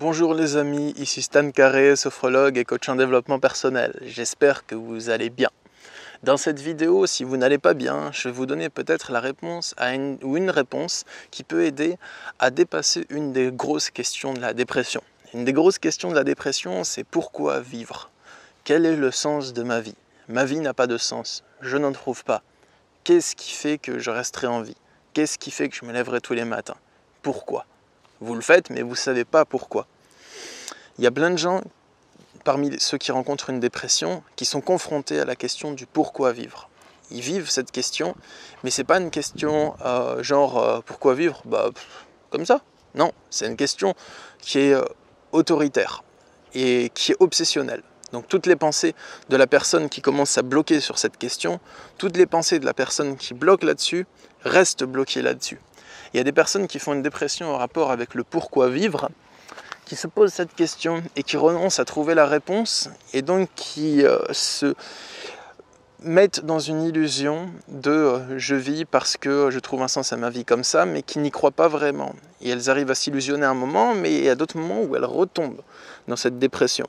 Bonjour les amis, ici Stan Carré, sophrologue et coach en développement personnel. J'espère que vous allez bien. Dans cette vidéo, si vous n'allez pas bien, je vais vous donner peut-être la réponse à une réponse qui peut aider à dépasser une des grosses questions de la dépression. Une des grosses questions de la dépression, c'est pourquoi vivre? Quel est le sens de ma vie? Ma vie n'a pas de sens, je n'en trouve pas. Qu'est-ce qui fait que je resterai en vie? Qu'est-ce qui fait que je me lèverai tous les matins? Pourquoi? Vous le faites, mais vous ne savez pas pourquoi. Il y a plein de gens, parmi ceux qui rencontrent une dépression, qui sont confrontés à la question du pourquoi vivre. Ils vivent cette question, mais ce n'est pas une question pourquoi vivre? Comme ça. Non, c'est une question qui est autoritaire et qui est obsessionnelle. Donc toutes les pensées de la personne qui commence à bloquer sur cette question, toutes les pensées de la personne qui bloque là-dessus, restent bloquées là-dessus. Il y a des personnes qui font une dépression en rapport avec le pourquoi vivre, qui se posent cette question et qui renoncent à trouver la réponse et donc qui se mettent dans une illusion de je vis parce que je trouve un sens à ma vie comme ça, mais qui n'y croient pas vraiment. Et elles arrivent à s'illusionner un moment, mais il y a d'autres moments où elles retombent dans cette dépression.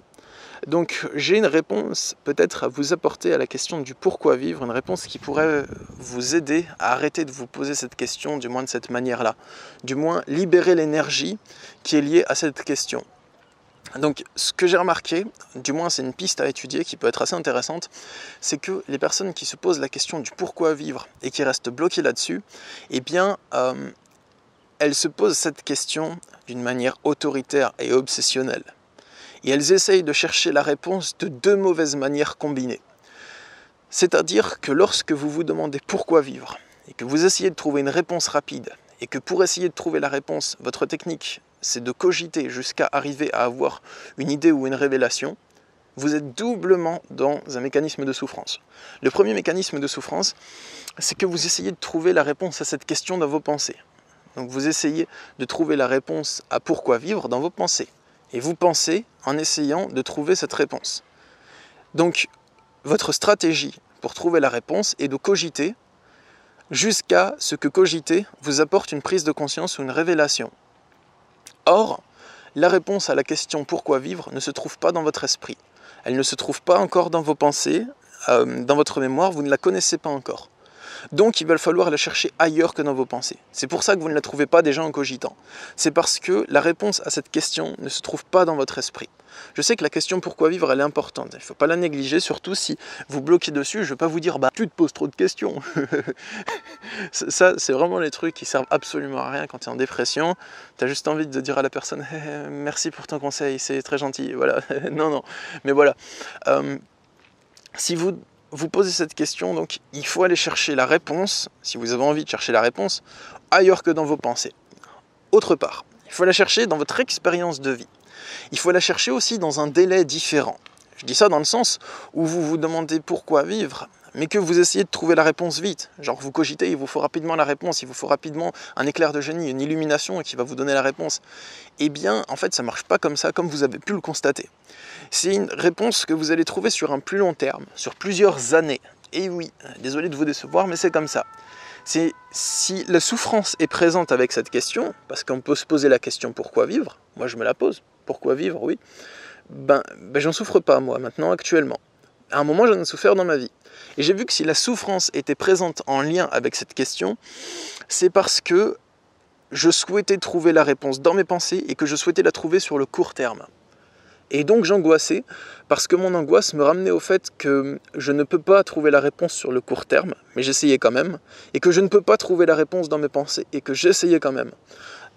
Donc j'ai une réponse peut-être à vous apporter à la question du pourquoi vivre, une réponse qui pourrait vous aider à arrêter de vous poser cette question, du moins de cette manière-là. Du moins libérer l'énergie qui est liée à cette question. Donc ce que j'ai remarqué, du moins c'est une piste à étudier qui peut être assez intéressante, c'est que les personnes qui se posent la question du pourquoi vivre et qui restent bloquées là-dessus, eh bien elles se posent cette question d'une manière autoritaire et obsessionnelle. Et elles essayent de chercher la réponse de deux mauvaises manières combinées. C'est-à-dire que lorsque vous vous demandez pourquoi vivre, et que vous essayez de trouver une réponse rapide, et que pour essayer de trouver la réponse, votre technique, c'est de cogiter jusqu'à arriver à avoir une idée ou une révélation, vous êtes doublement dans un mécanisme de souffrance. Le premier mécanisme de souffrance, c'est que vous essayez de trouver la réponse à cette question dans vos pensées. Donc vous essayez de trouver la réponse à pourquoi vivre dans vos pensées. Et vous pensez en essayant de trouver cette réponse. Donc, votre stratégie pour trouver la réponse est de cogiter jusqu'à ce que cogiter vous apporte une prise de conscience ou une révélation. Or, la réponse à la question « Pourquoi vivre » ne se trouve pas dans votre esprit. Elle ne se trouve pas encore dans vos pensées, dans votre mémoire, vous ne la connaissez pas encore. Donc il va falloir la chercher ailleurs que dans vos pensées. C'est pour ça que vous ne la trouvez pas déjà en cogitant. C'est parce que la réponse à cette question ne se trouve pas dans votre esprit. Je sais que la question pourquoi vivre, elle est importante. Il ne faut pas la négliger, surtout si vous bloquez dessus. Je ne vais pas vous dire tu te poses trop de questions. Ça, c'est vraiment les trucs qui servent absolument à rien quand tu es en dépression. Tu as juste envie de dire à la personne merci pour ton conseil, c'est très gentil. Voilà. Non. Mais voilà. Si vous posez cette question, donc il faut aller chercher la réponse, si vous avez envie de chercher la réponse, ailleurs que dans vos pensées. Autre part, il faut la chercher dans votre expérience de vie. Il faut la chercher aussi dans un délai différent. Je dis ça dans le sens où vous vous demandez pourquoi vivre, mais que vous essayez de trouver la réponse vite. Genre vous cogitez, il vous faut rapidement la réponse, il vous faut rapidement un éclair de génie, une illumination qui va vous donner la réponse. Eh bien, en fait, ça ne marche pas comme ça, comme vous avez pu le constater. C'est une réponse que vous allez trouver sur un plus long terme, sur plusieurs années. Et oui, désolé de vous décevoir, mais c'est comme ça. Si la souffrance est présente avec cette question, parce qu'on peut se poser la question pourquoi vivre, moi je me la pose, pourquoi vivre, oui, j'en souffre pas moi maintenant actuellement. À un moment j'en ai souffert dans ma vie. Et j'ai vu que si la souffrance était présente en lien avec cette question, c'est parce que je souhaitais trouver la réponse dans mes pensées et que je souhaitais la trouver sur le court terme. Et donc j'angoissais parce que mon angoisse me ramenait au fait que je ne peux pas trouver la réponse sur le court terme, mais j'essayais quand même, et que je ne peux pas trouver la réponse dans mes pensées, et que j'essayais quand même.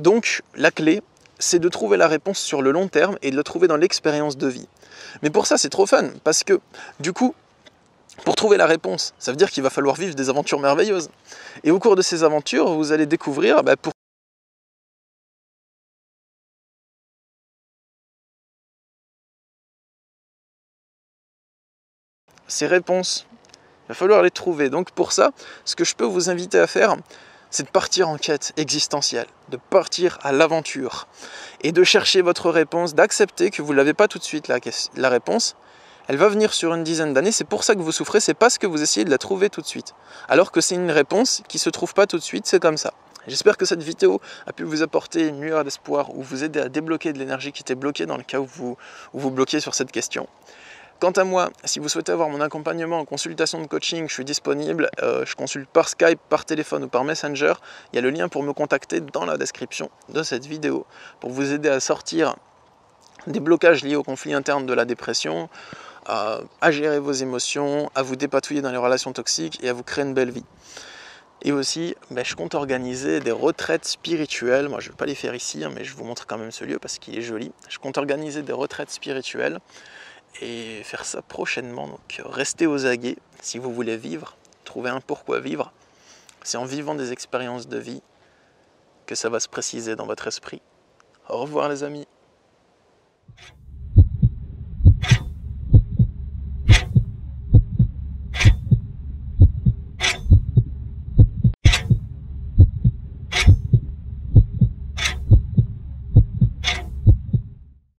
Donc la clé, c'est de trouver la réponse sur le long terme et de la trouver dans l'expérience de vie. Mais pour ça c'est trop fun, parce que du coup, pour trouver la réponse, ça veut dire qu'il va falloir vivre des aventures merveilleuses. Et au cours de ces aventures, vous allez découvrir ces réponses. Il va falloir les trouver. Donc pour ça, ce que je peux vous inviter à faire, c'est de partir en quête existentielle, de partir à l'aventure et de chercher votre réponse, d'accepter que vous ne l'avez pas tout de suite la réponse. Elle va venir sur une dizaine d'années, c'est pour ça que vous souffrez, c'est parce que vous essayez de la trouver tout de suite. Alors que c'est une réponse qui ne se trouve pas tout de suite, c'est comme ça. J'espère que cette vidéo a pu vous apporter une lueur d'espoir ou vous aider à débloquer de l'énergie qui était bloquée dans le cas où vous bloquiez sur cette question. Quant à moi, si vous souhaitez avoir mon accompagnement en consultation de coaching, je suis disponible. Je consulte par Skype, par téléphone ou par Messenger. Il y a le lien pour me contacter dans la description de cette vidéo pour vous aider à sortir des blocages liés au conflit interne de la dépression, à gérer vos émotions, à vous dépatouiller dans les relations toxiques et à vous créer une belle vie. Et aussi, je compte organiser des retraites spirituelles. Moi, je ne vais pas les faire ici, mais je vous montre quand même ce lieu parce qu'il est joli. Je compte organiser des retraites spirituelles et faire ça prochainement. Donc, restez aux aguets si vous voulez vivre, trouver un pourquoi vivre. C'est en vivant des expériences de vie que ça va se préciser dans votre esprit. Au revoir les amis.